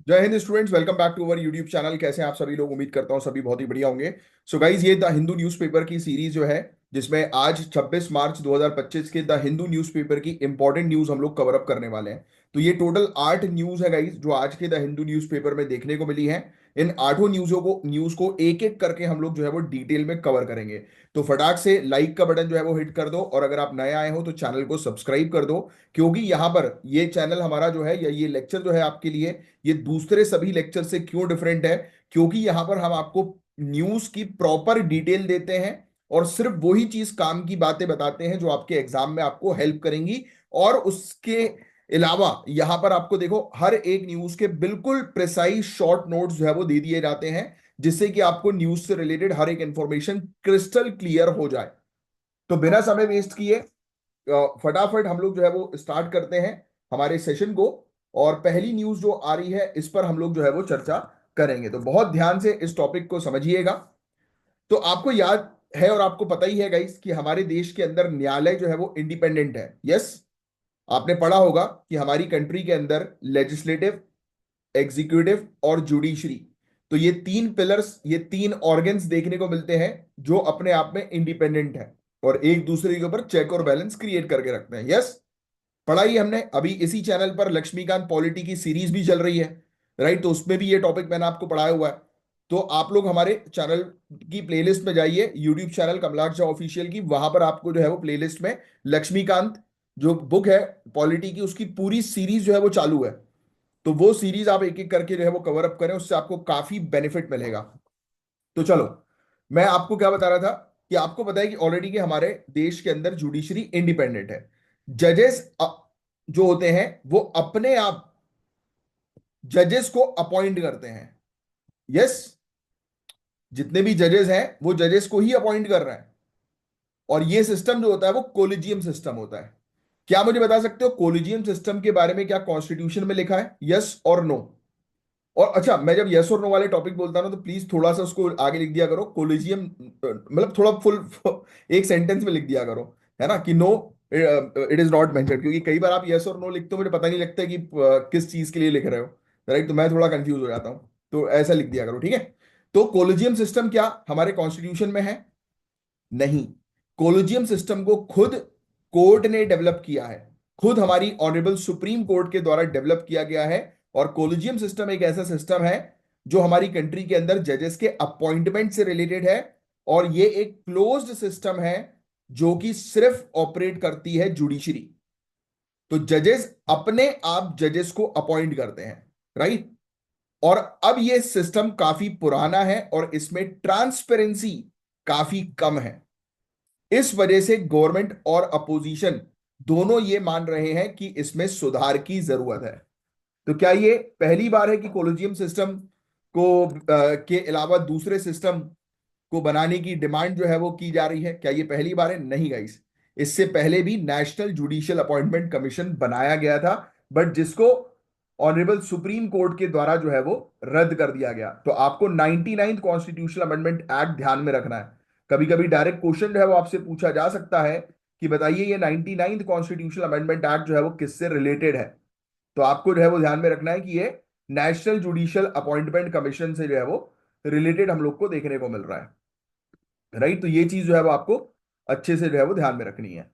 जय हिंद students, welcome back to our YouTube channel. कैसे हैं आप सभी लोग? उम्मीद करता हूं सभी बहुत ही बढ़िया होंगे। सो गाइज, ये द हिंदू न्यूज़पेपर की सीरीज जो है, जिसमें आज 26 मार्च 2025 के द हिंदू न्यूज़पेपर की इंपॉर्टेंट न्यूज़ हम लोग कवर अप करने वाले हैं। तो ये टोटल 8 न्यूज़ है गाइज, जो आज के द हिंदू न्यूज़पेपर में देखने को मिली है। इन 8 न्यूज़ को एक एक करके हम लोग जो है वो डिटेल में कवर करेंगे। तो फटाक से लाइक का बटन जो है वो हिट कर दो, और अगर आप नए आए हो तो चैनल को सब्सक्राइब कर दो। क्योंकि यहाँ पर ये चैनल हमारा जो है, या ये लेक्चर जो है आपके लिए, ये दूसरे सभी लेक्चर से क्यों डिफरेंट है? क्योंकि यहां पर हम आपको न्यूज की प्रॉपर डिटेल देते हैं, और सिर्फ वही चीज काम की बातें बताते हैं जो आपके एग्जाम में आपको हेल्प करेंगी। और उसके अलावा यहां पर आपको देखो, हर एक न्यूज के बिल्कुल प्रिसाइज शॉर्ट नोट्स जो है वो दे दिए जाते हैं, जिससे कि आपको न्यूज से रिलेटेड हर एक इंफॉर्मेशन क्रिस्टल क्लियर हो जाए। तो बिना समय वेस्ट किए फटाफट हम लोग जो है वो स्टार्ट करते हैं हमारे सेशन को। और पहली न्यूज जो आ रही है, इस पर हम लोग जो है वो चर्चा करेंगे। तो बहुत ध्यान से इस टॉपिक को समझिएगा। तो आपको याद है और आपको पता ही है गाइस कि हमारे देश के अंदर न्यायालय जो है वो इंडिपेंडेंट है। यस, आपने पढ़ा होगा कि हमारी कंट्री के अंदर लेजिस्लेटिव, एग्जीक्यूटिव और जुडिशरी, तो ये तीन पिलर्स, ये तीन ऑर्गन्स देखने को मिलते हैं, जो अपने आप में इंडिपेंडेंट है और एक दूसरे के ऊपर चेक और बैलेंस क्रिएट करके रखते हैं। यस, पढ़ाई हमने अभी इसी चैनल पर लक्ष्मीकांत पॉलिटी की सीरीज भी चल रही है, राइट? तो उसमें भी ये टॉपिक मैंने आपको पढ़ाया हुआ है। तो आप लोग हमारे चैनल की प्लेलिस्ट में जाइए, यूट्यूब चैनल कमलाट झा ऑफिशियल की, वहां पर आपको जो है वो प्लेलिस्ट में लक्ष्मीकांत जो बुक है पॉलिटी की, उसकी पूरी सीरीज जो है वो चालू है। तो वो सीरीज आप एक एक करके जो है वो कवर अप करें, उससे आपको काफी बेनिफिट मिलेगा। तो चलो, मैं आपको क्या बता रहा था कि आपको पता है कि ऑलरेडी के हमारे देश के अंदर जुडिशरी इंडिपेंडेंट है। जजेस जो होते हैं वो अपने आप जजेस को अपॉइंट करते हैं। यस, जितने भी जजेस हैं वो जजेस को ही अपॉइंट कर रहे हैं। और ये सिस्टम जो होता है वो कोलिजियम सिस्टम होता है। क्या मुझे बता सकते हो कोलिजियम सिस्टम के बारे में क्या कॉन्स्टिट्यूशन में लिखा है? यस और नो। और अच्छा, मैं जब यस और नो वाले टॉपिक बोलता हूं तो प्लीज थोड़ा सा उसको आगे लिख दिया करो, कोलिजियम मतलब थोड़ा फुल एक सेंटेंस में लिख दिया करो, है ना, कि no it is not mentioned. क्योंकि कई बार आप यस और नो लिखते हो, मुझे पता नहीं लगता कि किस चीज के लिए लिख रहे हो, राइट? तो मैं थोड़ा कंफ्यूज हो जाता हूं। तो ऐसा लिख दिया करो, ठीक है? तो कोलिजियम सिस्टम क्या हमारे कॉन्स्टिट्यूशन में है? नहीं। कोलिजियम सिस्टम को खुद कोर्ट ने डेवलप किया है, खुद हमारी ऑनरेबल सुप्रीम कोर्ट के द्वारा डेवलप किया गया है। और कोलिजियम सिस्टम एक ऐसा सिस्टम है जो हमारी कंट्री के अंदर जजेस के अपॉइंटमेंट से रिलेटेड है। और ये एक क्लोज्ड सिस्टम है जो कि सिर्फ ऑपरेट करती है जुडिशरी। तो जजेस अपने आप जजेस को अपॉइंट करते हैं, राइट? और अब ये सिस्टम काफी पुराना है और इसमें ट्रांसपेरेंसी काफी कम है। इस वजह से गवर्नमेंट और अपोजिशन दोनों ये मान रहे हैं कि इसमें सुधार की जरूरत है। तो क्या ये पहली बार है कि कोलिजियम सिस्टम को के अलावा दूसरे सिस्टम को बनाने की डिमांड जो है वो की जा रही है? क्या ये पहली बार है? नहीं गाइस, इससे पहले भी नेशनल जुडिशियल अपॉइंटमेंट कमीशन बनाया गया था, बट जिसको ऑनरेबल सुप्रीम कोर्ट के द्वारा जो है वो रद्द कर दिया गया। तो आपको 99th कॉन्स्टिट्यूशनल अमेंडमेंट एक्ट ध्यान में रखना है। कभी कभी डायरेक्ट क्वेश्चन जो है वो आपसे पूछा जा सकता है कि बताइए ये 99th कॉन्स्टिट्यूशनल अमेंडमेंट एक्ट जो है वो किससे रिलेटेड है? तो आपको जो है वो ध्यान में रखना है कि ये नेशनल जुडिशियल अपॉइंटमेंट कमीशन से जो है वो रिलेटेड हम लोग को देखने को मिल रहा है, राइट? तो ये चीज जो है वो आपको अच्छे से जो है वो ध्यान में रखनी है,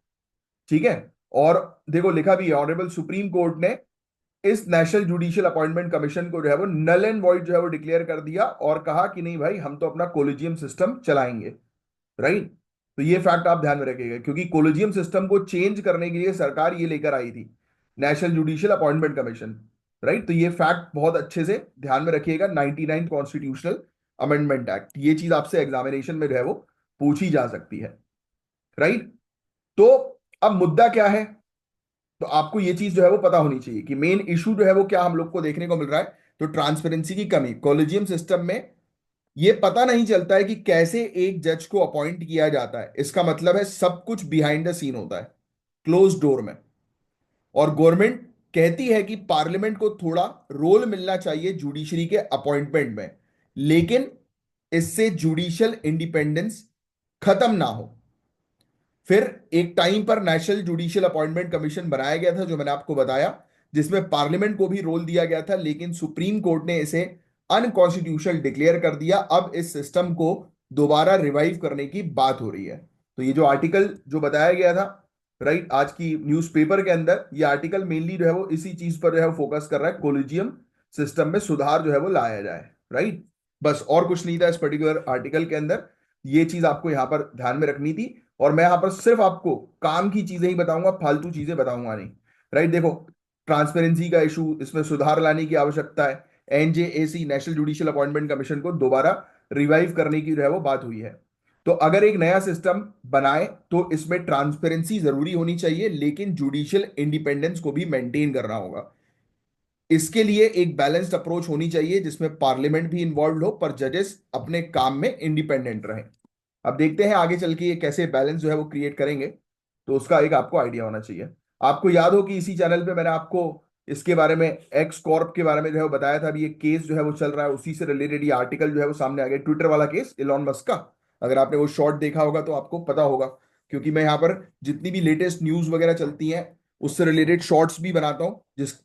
ठीक है? और देखो, लिखा भी है ऑनरेबल सुप्रीम कोर्ट ने इस नेशनल जुडिशियल अपॉइंटमेंट कमीशन को जो है वो नल एंड वॉइड जो है वो डिक्लेयर कर दिया, और कहा कि नहीं भाई, हम तो अपना कोलिजियम सिस्टम चलाएंगे, राइट? तो ये फैक्ट आप ध्यान में रखिएगा, क्योंकि कोलिजियम सिस्टम को चेंज करने के लिए सरकार ये लेकर आई थी, national judicial appointment commission, right? तो ये फैक्ट बहुत अच्छे से ध्यान में रखिएगा। 99 कॉन्स्टिट्यूशनल अमेंडमेंट एक्ट, ये चीज आपसे एग्जामिनेशन में जो है वो पूछी जा सकती है, राइट? तो अब मुद्दा क्या है? तो आपको ये चीज जो है वो पता होनी चाहिए कि मेन इशू जो है वो क्या हम लोग को देखने को मिल रहा है। तो ट्रांसपेरेंसी की कमी कॉलेजियम सिस्टम में, ये पता नहीं चलता है कि कैसे एक जज को अपॉइंट किया जाता है। इसका मतलब है सब कुछ बिहाइंड द सीन होता है, क्लोज डोर में। और गवर्नमेंट कहती है कि पार्लियामेंट को थोड़ा रोल मिलना चाहिए जुडिशरी के अपॉइंटमेंट में, लेकिन इससे जुडिशियल इंडिपेंडेंस खत्म ना हो। फिर एक टाइम पर नेशनल जुडिशियल अपॉइंटमेंट कमीशन बनाया गया था, जो मैंने आपको बताया, जिसमें पार्लियामेंट को भी रोल दिया गया था, लेकिन सुप्रीम कोर्ट ने इसे अनकॉन्स्टिट्यूशनल डिक्लेयर कर दिया। अब इस सिस्टम को दोबारा रिवाइव करने की बात हो रही है। तो ये जो आर्टिकल जो बताया गया था, राइट, आज की न्यूज़पेपर के अंदर, ये आर्टिकल मेनली जो है वो इसी चीज पर जो है फोकस कर रहा है, कोलिजियम सिस्टम में सुधार जो है वो लाया जाए, राइट। बस और कुछ नहीं था इस पर्टिकुलर आर्टिकल के अंदर। ये चीज आपको यहां पर ध्यान में रखनी थी, और मैं यहां पर सिर्फ आपको काम की चीजें ही बताऊंगा, फालतू चीजें बताऊंगा नहीं, राइट। देखो, ट्रांसपेरेंसी का इशू, इसमें सुधार लाने की आवश्यकता है। NJAC, national judicial appointment commission को दोबारा रिवाइव करने की जो है वो बात हुई है। तो अगर एक नया सिस्टम बनाए तो इसमें ट्रांसपेरेंसी जरूरी होनी चाहिए, लेकिन जुडिशियल इंडिपेंडेंस को भी मेंटेन करना होगा। इसके लिए एक बैलेंस्ड अप्रोच होनी चाहिए, जिसमें पार्लियामेंट भी इन्वॉल्व हो पर जजेस अपने काम में इंडिपेंडेंट रहें। अब देखते हैं आगे चल के ये कैसे बैलेंस जो है वो क्रिएट करेंगे, तो उसका एक आपको आइडिया होना चाहिए। आपको याद हो कि इसी चैनल पे मैंने आपको इसके बारे में, एक्स कॉर्प के बारे में जो है वो बताया था। अभी ये केस जो है वो चल रहा है, उसी से रिलेटेड ये आर्टिकल जो है वो सामने आ गया, ट्विटर वाला केस, इलॉन मस्क का। अगर आपने वो शॉर्ट देखा होगा तो आपको पता होगा, क्योंकि मैं यहाँ पर जितनी भी लेटेस्ट न्यूज वगैरह चलती हैं उससे रिलेटेड शॉर्ट्स भी बनाता हूँ,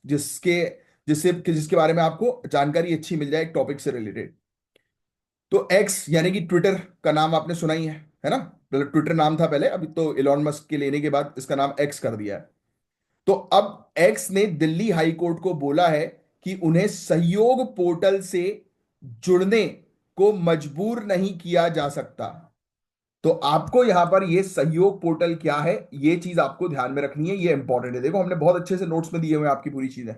जिसके बारे में आपको जानकारी अच्छी मिल जाए एक टॉपिक से रिलेटेड। तो एक्स यानी कि ट्विटर का नाम आपने सुना ही है ना। मतलब ट्विटर नाम था पहले, अभी तो इलॉन मस्क के लेने के बाद इसका नाम एक्स कर दिया है। तो अब एक्स ने दिल्ली हाई कोर्ट को बोला है कि उन्हें सहयोग पोर्टल से जुड़ने को मजबूर नहीं किया जा सकता। तो आपको यहां पर ये सहयोग पोर्टल क्या है, ये चीज आपको ध्यान में रखनी है, ये इंपॉर्टेंट है। देखो, हमने बहुत अच्छे से नोट्स में दिए हुए हैं आपकी पूरी चीजें।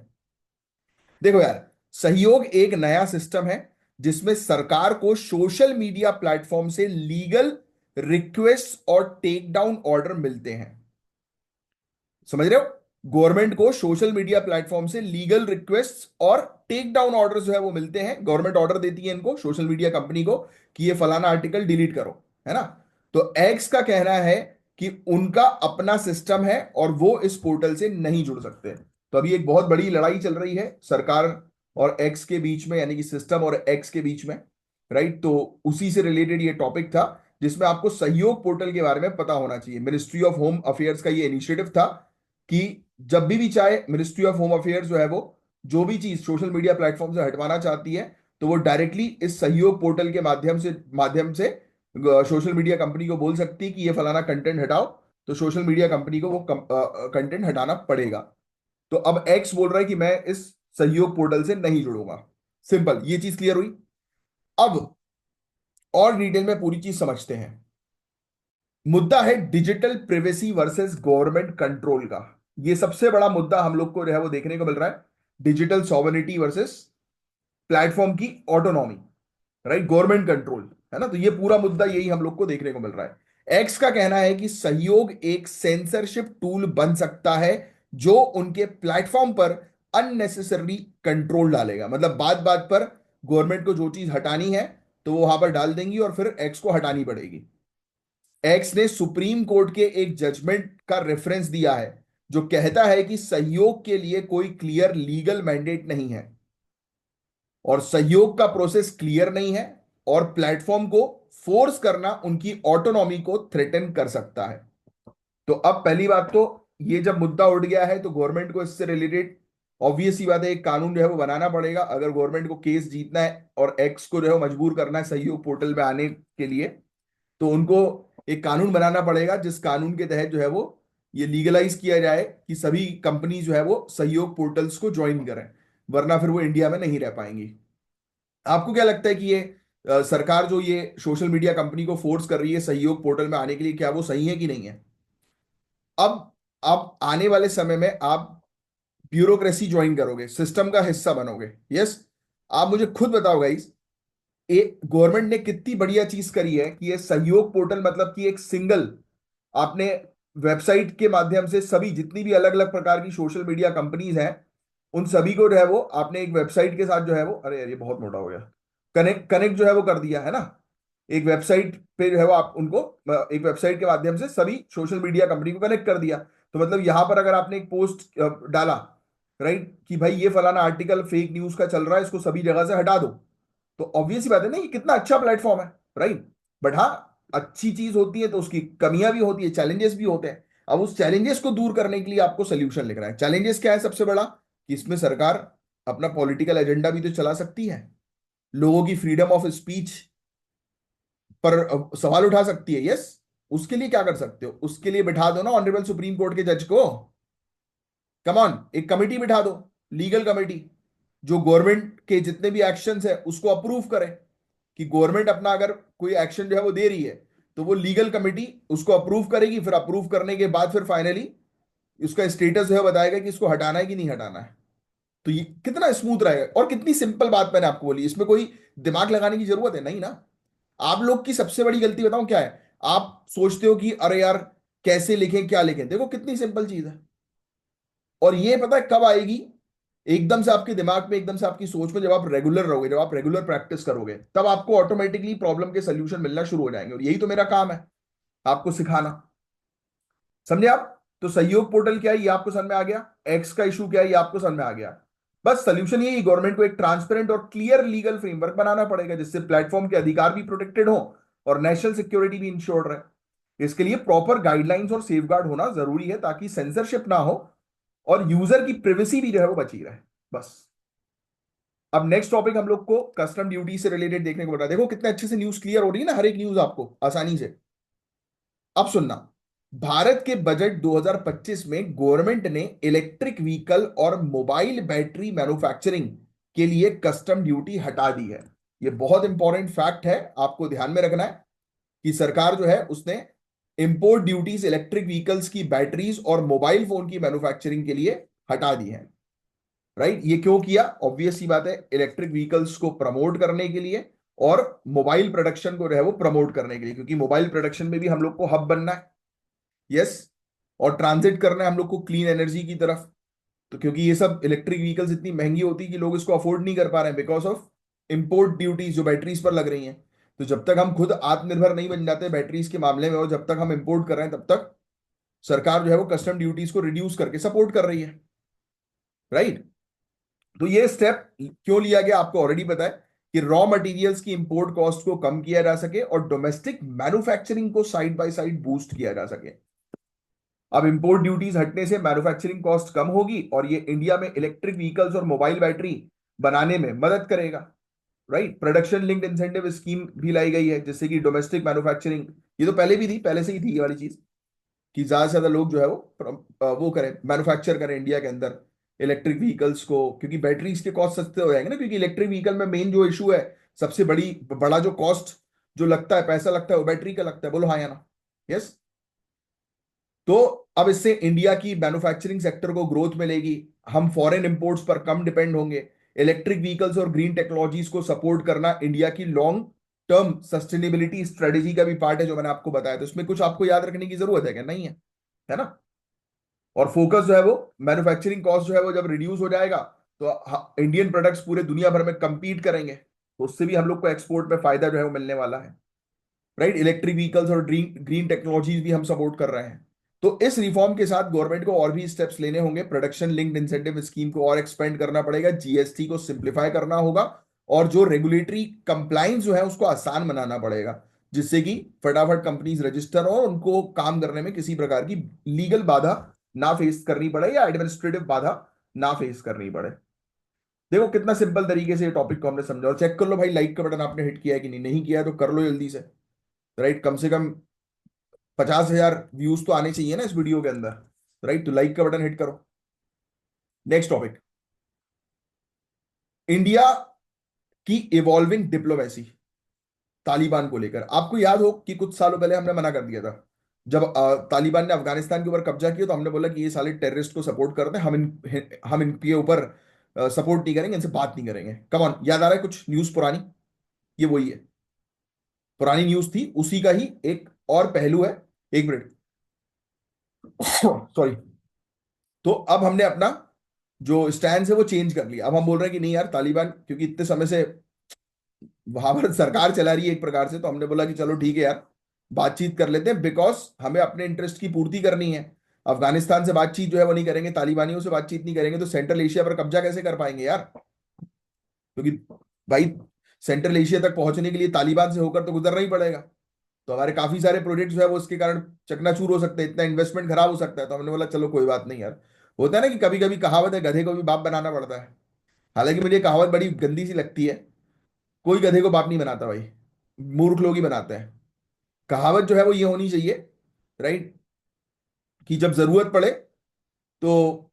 देखो यार, सहयोग एक नया सिस्टम है जिसमें सरकार को सोशल मीडिया प्लेटफॉर्म से लीगल रिक्वेस्ट और टेक डाउन ऑर्डर मिलते हैं। समझ रहे हो? गवर्नमेंट को सोशल मीडिया प्लेटफॉर्म से लीगल रिक्वेस्ट और टेक डाउन ऑर्डर जो है वो मिलते हैं। गवर्नमेंट ऑर्डर देती है इनको, सोशल मीडिया कंपनी को, कि ये फलाना आर्टिकल डिलीट करो, है ना। तो एक्स का कहना है कि उनका अपना सिस्टम है और वो इस पोर्टल से नहीं जुड़ सकते। तो अभी एक बहुत बड़ी लड़ाई चल रही है सरकार और एक्स के बीच में, यानी कि सिस्टम और एक्स के बीच में, राइट। तो उसी से रिलेटेड ये टॉपिक था, जिसमें आपको सहयोग पोर्टल के बारे में पता होना चाहिए। मिनिस्ट्री ऑफ होम अफेयर्स का ये इनिशिएटिव था कि जब भी चाहे मिनिस्ट्री ऑफ होम अफेयर्स जो है वो जो भी चीज सोशल मीडिया प्लेटफॉर्म से हटवाना चाहती है, तो वो डायरेक्टली इस सहयोग पोर्टल के माध्यम से सोशल मीडिया कंपनी को बोल सकती है कि ये फलाना कंटेंट हटाओ। तो सोशल मीडिया कंपनी को वो कंटेंट हटाना पड़ेगा। तो अब एक्स बोल रहा है कि मैं इस सहयोग पोर्टल से नहीं जुड़ूंगा। सिंपल, ये चीज क्लियर हुई। अब और डिटेल में पूरी चीज समझते हैं। मुद्दा है digital privacy versus government control का। ये सबसे बड़ा मुद्दा हम लोग को जो है वो देखने को मिल रहा है, डिजिटल सॉवरेनिटी वर्सेस प्लेटफॉर्म की ऑटोनॉमी, राइट, गवर्नमेंट कंट्रोल, है ना। तो ये पूरा मुद्दा यही हम लोग को देखने को मिल रहा है। एक्स का कहना है कि सहयोग एक सेंसरशिप टूल बन सकता है जो उनके प्लेटफॉर्म पर अननेसेसरी कंट्रोल डालेगा। मतलब बात बात पर गवर्नमेंट को जो चीज हटानी है तो वो वहां पर डाल देंगी और फिर एक्स को हटानी पड़ेगी। एक्स ने सुप्रीम कोर्ट के एक जजमेंट का रेफरेंस दिया है जो कहता है कि सहयोग के लिए कोई क्लियर लीगल मैंडेट नहीं है और सहयोग का प्रोसेस क्लियर नहीं है, और प्लेटफॉर्म को फोर्स करना उनकी ऑटोनॉमी को थ्रेटन कर सकता है। तो अब पहली बात तो, ये जब मुद्दा उठ गया है तो गवर्नमेंट को इससे रिलेटेड ऑब्वियस सी बात है, एक कानून जो है वो बनाना पड़ेगा। अगर गवर्नमेंट को केस जीतना है और एक्स को जो है वो मजबूर करना है सहयोग पोर्टल में आने के लिए, तो उनको एक कानून बनाना पड़ेगा जिस कानून के तहत जो है वो ये लीगलाइज किया जाए कि सभी कंपनी जो है वो सहयोग पोर्टल्स को ज्वाइन करें, वरना फिर वो इंडिया में नहीं रह पाएंगी। आपको क्या लगता है कि ये सरकार जो ये सोशल मीडिया कंपनी को फोर्स कर रही है सहयोग पोर्टल में आने के लिए, क्या वो सही है कि नहीं है? अब आने वाले समय में आप ब्यूरोक्रेसी ज्वाइन करोगे, सिस्टम का हिस्सा बनोगे, यस। आप मुझे खुद बताओ गाइस, गवर्नमेंट ने कितनी बढ़िया चीज करी है कि ये सहयोग पोर्टल, मतलब कि एक सिंगल, आपने वेबसाइट के माध्यम से सभी जितनी भी अलग अलग प्रकार की सोशल मीडिया कंपनीज हैं उन सभी को जो है वो आपने एक वेबसाइट के साथ जो है वो, अरे यार ये बहुत मोटा हो गया, कनेक्ट कनेक्ट जो है वो कर दिया है ना। एक वेबसाइट पे जो है वो आप उनको एक वेबसाइट के माध्यम से सभी सोशल मीडिया कंपनी को कनेक्ट कर दिया। तो मतलब यहां पर अगर आपने एक पोस्ट डाला, राइट, कि भाई ये फलाना आर्टिकल फेक न्यूज का चल रहा है, इसको सभी जगह से हटा दो, तो ऑब्वियस ही बात है ना, ये कितना अच्छा प्लेटफॉर्म है, राइट। बट हाँ, अच्छी चीज होती है तो उसकी कमियां भी होती है, चैलेंजेस भी होते हैं। अब उस चैलेंजेस को दूर करने के लिए आपको सोल्यूशन लिखना है। चैलेंजेस क्या है? सबसे बड़ा कि इसमें सरकार अपना पॉलिटिकल एजेंडा भी तो चला सकती है, लोगों की फ्रीडम ऑफ स्पीच पर सवाल उठा सकती है। यस, उसके लिए क्या कर सकते हो? उसके लिए बिठा दो ना ऑनरेबल सुप्रीम कोर्ट के जज को। कम ऑन, एक कमेटी बिठा दो, लीगल कमेटी, जो गवर्नमेंट के जितने भी एक्शंस है उसको अप्रूव करे। कि गवर्नमेंट अपना अगर कोई एक्शन जो है वो दे रही है, तो वो लीगल कमेटी उसको अप्रूव करेगी, फिर अप्रूव करने के बाद फिर फाइनली उसका स्टेटस जो है बताएगा कि इसको हटाना है कि नहीं हटाना है। तो ये कितना स्मूथ रहेगा, और कितनी सिंपल बात मैंने आपको बोली, इसमें कोई दिमाग लगाने की जरूरत है नहीं ना। आप लोग की सबसे बड़ी गलती बताऊं क्या है? आप सोचते हो कि अरे यार कैसे लिखें क्या लिखें, देखो कितनी सिंपल चीज है। और ये पता है कब आएगी? एकदम से आपके दिमाग में, एकदम से आपकी सोच में, जब आप रेगुलर रहोगे, जब आप रेगुलर प्रैक्टिस करोगे, तब आपको ऑटोमेटिकली प्रॉब्लम के सोल्यूशन मिलना शुरू हो जाएंगे। और यही तो मेरा काम है, आपको सिखाना। समझे आप? तो सहयोग पोर्टल क्या है ये आपको समझ में आ गया, एक्स का इशू क्या है ये आपको समझ में आ गया। बस सोल्यूशन यही, गवर्नमेंट को एक ट्रांसपेरेंट और क्लियर लीगल फ्रेमवर्क बनाना पड़ेगा, जिससे प्लेटफॉर्म के अधिकार भी प्रोटेक्टेड हो और नेशनल सिक्योरिटी भी इंश्योर्ड रहे। इसके लिए प्रॉपर गाइडलाइंस और सेफगार्ड होना जरूरी है, ताकि सेंसरशिप ना हो और यूजर की प्रिवेसी भी जो है वो बची रहे। बस। अब नेक्स्ट टॉपिक हम लोग को कस्टम ड्यूटी से रिलेटेड देखने को मिला। देखो कितने अच्छे से न्यूज क्लियर हो रही है ना, हर एक न्यूज आपको आसानी से। अब सुनना, भारत के बजट 2025 में गवर्नमेंट ने इलेक्ट्रिक व्हीकल और मोबाइल बैटरी मैन्युफैक्चरिंग के लिए कस्टम ड्यूटी हटा दी है। ये बहुत इंपॉर्टेंट फैक्ट है, आपको ध्यान में रखना है कि सरकार जो है उसने इंपोर्ट ड्यूटीज इलेक्ट्रिक व्हीकल्स की बैटरीज और मोबाइल फोन की मैन्युफैक्चरिंग के लिए हटा दी है। राइट? ये क्यों किया? ऑब्वियस सी बात है, इलेक्ट्रिक व्हीकल्स को प्रमोट करने के लिए और मोबाइल प्रोडक्शन को जो है वो प्रमोट करने के लिए, क्योंकि मोबाइल प्रोडक्शन में भी हम लोग को हब बनना है। यस। और ट्रांजिट करना है हम लोग को क्लीन एनर्जी की तरफ। तो क्योंकि ये सब इलेक्ट्रिक व्हीकल्स इतनी महंगी होती है कि लोग इसको अफोर्ड नहीं कर पा रहे हैं, बिकॉज ऑफ इंपोर्ट ड्यूटीज जो बैटरीज पर लग रही हैं। तो जब तक हम खुद आत्मनिर्भर नहीं बन जाते बैटरीज के मामले में, और जब तक हम इंपोर्ट कर रहे हैं, तब तक सरकार जो है वो कस्टम ड्यूटीज को रिड्यूस करके सपोर्ट कर रही है। राइट? तो ये स्टेप क्यों लिया गया आपको ऑलरेडी पता है, कि रॉ मटेरियल्स की इंपोर्ट कॉस्ट को कम किया जा सके और डोमेस्टिक मैन्युफैक्चरिंग को साइड बाय साइड बूस्ट किया जा सके। अब इंपोर्ट ड्यूटीज हटने से मैन्युफैक्चरिंग कॉस्ट कम होगी और ये इंडिया में इलेक्ट्रिक व्हीकल्स और मोबाइल बैटरी बनाने में मदद करेगा। Right? Production linked incentive scheme भी लाई गई है, जिससे कि डोमेस्टिक मैन्युफैक्चरिंग, ये तो पहले भी थी, पहले से ही थी ये वाली चीज, कि ज्यादा से ज्यादा लोग जो है वो करें, मैन्युफैक्चर करें इंडिया के अंदर इलेक्ट्रिक व्हीकल्स को, क्योंकि बैटरीज के कॉस्ट सस्ते हो जाएंगे ना। क्योंकि इलेक्ट्रिक व्हीकल में मेन जो इशू है, सबसे बड़ा जो कॉस्ट जो लगता है, पैसा लगता है, वो बैटरी का लगता है। बोलो हाँ या ना? यस। तो अब इससे इंडिया की मैन्युफैक्चरिंग सेक्टर को ग्रोथ मिलेगी, हम फॉरेन इंपोर्ट्स पर कम डिपेंड होंगे। इलेक्ट्रिक व्हीकल्स और ग्रीन टेक्नोलॉजीज को सपोर्ट करना इंडिया की लॉन्ग टर्म सस्टेनेबिलिटी स्ट्रेटेजी का भी पार्ट है, जो मैंने आपको बताया। तो इसमें कुछ आपको याद रखने की जरूरत है क्या? नहीं है? है ना? और फोकस जो है वो मैन्युफैक्चरिंग कॉस्ट जो है वो जब रिड्यूस हो जाएगा, तो इंडियन प्रोडक्ट्स पूरे दुनिया भर में कंपीट करेंगे, तो उससे भी हम लोग को एक्सपोर्ट में फायदा जो है वो मिलने वाला है। राइट? इलेक्ट्रिक व्हीकल्स और ग्रीन ग्रीन टेक्नोलॉजीज भी हम सपोर्ट कर रहे हैं। तो इस रिफॉर्म के साथ गवर्नमेंट को और भी स्टेप्स लेने होंगे, प्रोडक्शन लिंक्ड इंसेंटिव स्कीम को और एक्सपेंड करना पड़ेगा, जीएसटी को सिंप्लीफाई करना होगा, और जो रेगुलेटरी कंप्लाइंस जो है उसको आसान बनाना पड़ेगा, जिससे कि फटाफट कंपनीज रजिस्टर हो और उनको काम करने में किसी प्रकार की लीगल बाधा ना फेस करनी पड़े, या एडमिनिस्ट्रेटिव बाधा ना फेस करनी पड़े। देखो कितना सिंपल तरीके से ये टॉपिक को हमने समझा। और चेक कर लो भाई, लाइक का बटन आपने हिट किया है कि नहीं, नहीं किया है तो कर लो जल्दी से। राइट? कम से कम 50,000 व्यूज तो आने चाहिए ना इस वीडियो के अंदर। राइट? तो लाइक का बटन हिट करो। नेक्स्ट टॉपिक, इंडिया की इवॉल्विंग डिप्लोमेसी तालिबान को लेकर। आपको याद हो कि कुछ सालों पहले हमने मना कर दिया था, जब तालिबान ने अफगानिस्तान के ऊपर कब्जा किया, तो हमने बोला कि ये साले टेररिस्ट को सपोर्ट करते हैं, हम इनके ऊपर सपोर्ट नहीं करेंगे, इनसे बात नहीं करेंगे। कम ऑन, याद आ रहा है कुछ न्यूज पुरानी? ये वही है, पुरानी न्यूज थी, उसी का ही एक और पहलू है। एक मिनट, सॉरी। तो अब हमने अपना जो स्टैंड है वो चेंज कर लिया। अब हम बोल रहे हैं कि नहीं यार, तालिबान क्योंकि इतने समय से वहां पर सरकार चला रही है एक प्रकार से, तो हमने बोला कि चलो ठीक है यार, बातचीत कर लेते हैं, बिकॉज हमें अपने इंटरेस्ट की पूर्ति करनी है। अफगानिस्तान से बातचीत जो है वो नहीं करेंगे, तालिबानियों से बातचीत नहीं करेंगे, तो सेंट्रल एशिया पर कब्जा कैसे कर पाएंगे यार? क्योंकि भाई, सेंट्रल एशिया तक पहुंचने के लिए तालिबान से होकर तो गुजरना ही पड़ेगा। तो हमारे काफी सारे प्रोजेक्ट जो है वो इसके कारण चकनाचूर हो सकते हैं, इतना इन्वेस्टमेंट खराब हो सकता है। तो हमने बोला चलो कोई बात नहीं यार, होता है ना कि कभी कभी कहावत है, गधे को भी बाप बनाना पड़ता है। हालांकि मुझे ये कहावत बड़ी गंदी सी लगती है। कोई गधे को बाप नहीं बनाता भाई, मूर्ख लोग ही बनाते हैं। कहावत जो है वो ये होनी चाहिए, राइट, कि जब जरूरत पड़े तो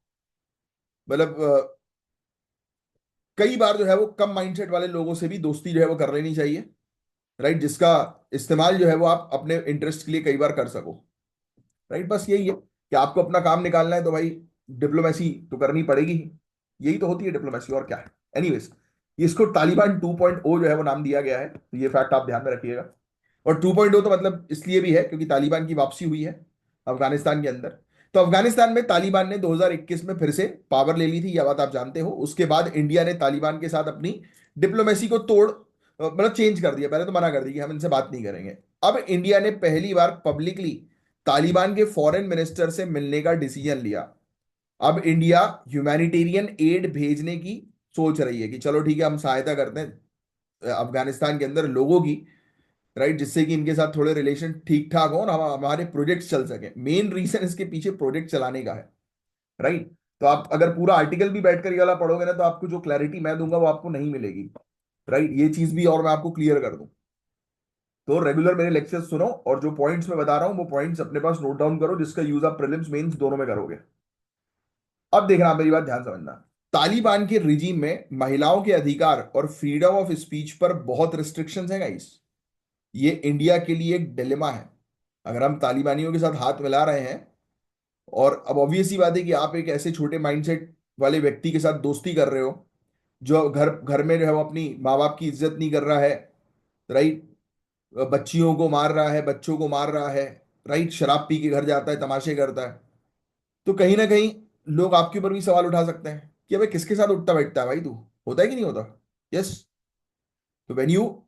मतलब कई बार जो है वो कम माइंडसेट वाले लोगों से भी दोस्ती जो है वो कर लेनी चाहिए, राइट, जिसका इस्तेमाल जो है वो आप अपने इंटरेस्ट के लिए कई बार कर सको। राइट, बस यही है कि आपको अपना काम निकालना है तो भाई डिप्लोमेसी तो करनी पड़ेगी ही। यही तो होती है डिप्लोमेसी, और क्या है। एनीवेज, इसको तालिबान 2.0 जो है वो नाम दिया गया है, तो ये फैक्ट आप ध्यान में रखिएगा। और 2.0 तो मतलब इसलिए भी है क्योंकि तालिबान की वापसी हुई है अफगानिस्तान के अंदर। तो अफगानिस्तान में तालिबान ने 2021 में फिर से पावर ले ली थी, यह बात आप जानते हो। उसके बाद इंडिया ने तालिबान के साथ अपनी डिप्लोमेसी को मतलब चेंज कर दिया। पहले तो मना कर दिया कि हम इनसे बात नहीं करेंगे। अब इंडिया ने पहली बार पब्लिकली तालिबान के फॉरेन मिनिस्टर से मिलने का डिसीजन लिया। अब इंडिया ह्यूमैनिटेरियन एड भेजने की सोच रही है कि चलो ठीक है, हम सहायता करते हैं अफगानिस्तान के अंदर लोगों की, राइट, जिससे कि इनके साथ थोड़े रिलेशन ठीक ठाक हो और हमारे प्रोजेक्ट्स चल सके। मेन रीजन इसके पीछे प्रोजेक्ट चलाने का है, राइट। तो आप अगर पूरा आर्टिकल भी बैठकर ये वाला पढ़ोगे ना, तो आपको जो क्लैरिटी मैं दूंगा वो आपको नहीं मिलेगी, राइट। ये चीज भी और मैं आपको क्लियर कर दूं। तो रेगुलर मेरे लेक्चर्स सुनो, और जो पॉइंट्स मैं बता रहा हूं वो पॉइंट्स अपने पास नोट डाउन करो, जिसका यूज आप प्रीलिम्स मेंस दोनों में करोगे। अब देखना, आप मेरी बात ध्यान समझना। तालिबान के रिजीम में महिलाओं के अधिकार और फ्रीडम ऑफ स्पीच पर बहुत रिस्ट्रिक्शंस हैं गाइस। ये इंडिया के लिए एक डिलेमा है। अगर हम तालिबानियों के साथ हाथ मिला रहे हैं, और अब ऑब्वियस सी बात है कि आप एक ऐसे छोटे माइंडसेट वाले व्यक्ति के साथ दोस्ती कर रहे हो जो घर घर में जो है वो अपनी माँ बाप की इज्जत नहीं कर रहा है, राइट, बच्चियों को मार रहा है, बच्चों को मार रहा है, राइट, शराब पी के घर जाता है, तमाशे करता है। तो कहीं ना कहीं लोग आपके ऊपर भी सवाल उठा सकते हैं कि अबे किसके साथ उठता बैठता है भाई तू, होता है कि नहीं होता। यस। तो when you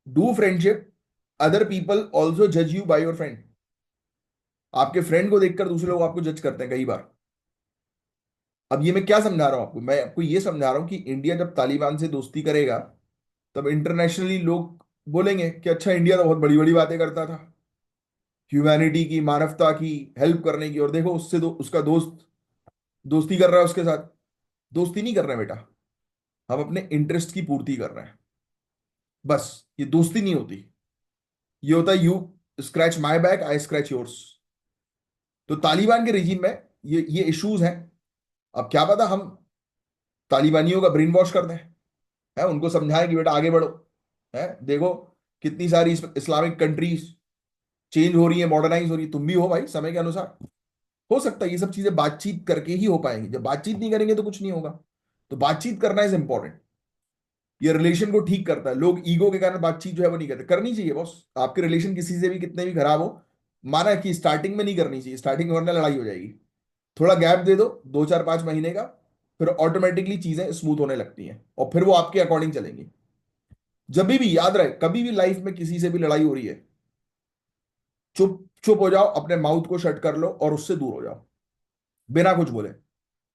do friendship, other people also जज यू बाय योर फ्रेंड। आपके फ्रेंड को देखकर दूसरे लोग आपको जज करते हैं कई बार। अब ये मैं क्या समझा रहा हूं आपको, मैं आपको ये समझा रहा हूं कि इंडिया जब तालिबान से दोस्ती करेगा, तब इंटरनेशनली लोग बोलेंगे कि अच्छा, इंडिया तो बहुत बड़ी बड़ी बातें करता था, ह्यूमैनिटी की, मानवता की, हेल्प करने की, और देखो उससे उसका दोस्त दोस्ती कर रहा है उसके साथ। दोस्ती नहीं कर रहे हैं बेटा, हम अपने इंटरेस्ट की पूर्ति कर रहे हैं, बस। ये दोस्ती नहीं होती, ये होता है you scratch my back, I scratch yours. तो तालिबान के रिजीम में ये इश्यूज हैं। अब क्या पता हम तालिबानियों का ब्रेन वॉश कर दें, है, उनको समझाएं कि बेटा आगे बढ़ो, है, देखो कितनी सारी इस्लामिक कंट्रीज चेंज हो रही है, मॉडर्नाइज हो रही है, तुम भी हो भाई समय के अनुसार। हो सकता है ये सब चीजें बातचीत करके ही हो पाएंगी, जब बातचीत नहीं करेंगे तो कुछ नहीं होगा। तो बातचीत करना इज इंपॉर्टेंट। ये रिलेशन को ठीक करता है। लोग ईगो के कारण बातचीत जो है वो नहीं करते, करनी चाहिए बॉस। आपके रिलेशन किसी से भी कितने भी खराब हो, माना कि स्टार्टिंग में नहीं करनी चाहिए, स्टार्टिंग में वरना लड़ाई हो जाएगी। थोड़ा गैप दे दो, 2 4 5 महीने का, फिर ऑटोमेटिकली चीजें स्मूथ होने लगती हैं और फिर वो आपके अकॉर्डिंग चलेंगी। जब भी याद रहे, कभी भी लाइफ में किसी से भी लड़ाई हो रही है, चुप चुप हो जाओ, अपने माउथ को शट कर लो और उससे दूर हो जाओ, बिना कुछ बोले।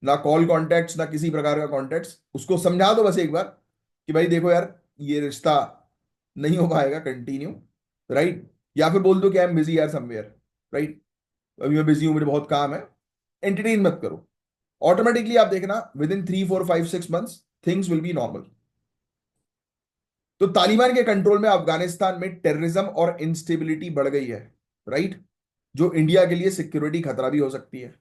ना कॉल कॉन्टेक्ट्स, ना किसी प्रकार का कॉन्टेक्ट्स। उसको समझा दो बस एक बार कि भाई देखो यार, ये रिश्ता नहीं हो पाएगा कंटिन्यू, राइट। या फिर बोल दो कि आई एम बिजी यार समवेयर, राइट, अभी मैं बिजी हूं, मुझे बहुत काम है। एंटरटेन मत करो। ऑटोमेटिकली आप देखना, with in 3 4 5 6 months things will be normal. तो तालिबान के कंट्रोल में अफगानिस्तान में टेररिज्म और इंस्टेबिलिटी बढ़ गई है, राइट, जो इंडिया के लिए सिक्योरिटी खतरा भी हो सकती है।